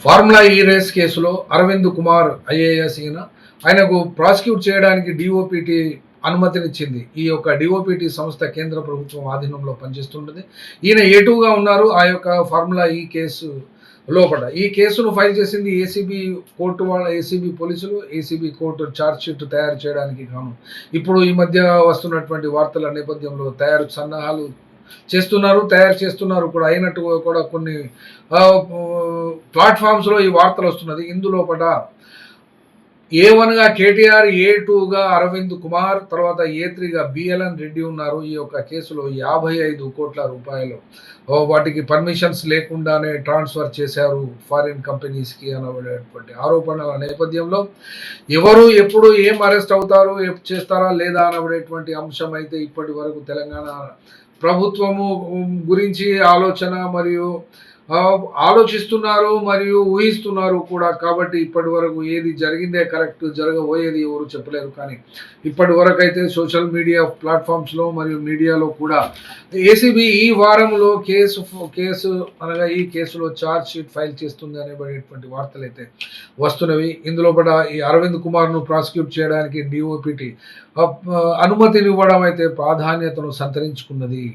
Formula ఈ race కేసులో Arvind Kumar IAS ఆయనకు ప్రాసిక్యూట్ చేయడానికి డిఓపిటి అనుమతినిచ్చింది. ఈ యొక్క డిఓపిటి సంస్థ కేంద్ర ప్రభుత్వం ఆధీనంలో పనిచేస్తుంటుంది. ఈయన ఏటుగా ఉన్నారు ఆ యొక్క ఫార్ములా ఈ కేసు లోపల. ఈ కేసును ఫైల్ చేసింది ఏసీబీ కోర్టు వాళ్ళ ఏసీబీ పోలీసులు, ఏసీబీ కోర్టు ఛార్జ్ షీట్ తయారు చేయడానికి గాను ఇప్పుడు ఈ మధ్య వస్తున్నటువంటి వార్తల నేపథ్యంలో సన్నాహాలు తయారు చేస్తున్నారు కూడా. అయినట్టు కూడా కొన్ని ప్లాట్ఫామ్స్లో ఈ వార్తలు వస్తున్నది. ఇందులోపట A1గా కేటీఆర్, A2గా అరవింద్ కుమార్, తర్వాత A3గా బిఎల్ఎన్ రెడ్డి ఉన్నారు. ఈ యొక్క కేసులో 55 కోట్ల రూపాయలు వాటికి పర్మిషన్స్ లేకుండానే ట్రాన్స్ఫర్ చేశారు ఫారిన్ కంపెనీస్కి అనబడేటువంటి ఆరోపణల నేపథ్యంలో ఎవరు ఎప్పుడు ఏం అరెస్ట్ అవుతారు, చేస్తారా లేదా అనబడేటువంటి అంశం అయితే ఇప్పటి వరకు తెలంగాణ ప్రభుత్వము గురించి ఆలోచిస్తున్నారు మరియు ఊహిస్తున్నారు కూడా. కాబట్టి ఇప్పటి వరకు ఏది జరిగిందే కరెక్ట్, జరగబోయేది ఎవరు చెప్పలేరు. కానీ ఇప్పటి వరకు అయితే సోషల్ మీడియా ప్లాట్ఫామ్స్లో మరియు మీడియాలో కూడా ఏసీబీ ఈ వారంలో అనగా ఈ కేసులో ఛార్జ్ షీట్ ఫైల్ చేస్తుంది అనేటువంటి వార్తలు అయితే వస్తున్నవి. ఇందులో కూడా ఈ అరవింద్ కుమార్ను ప్రాసిక్యూట్ చేయడానికి డిఓపిటి అనుమతినివ్వడం అయితే ప్రాధాన్యతను సంతరించుకున్నది.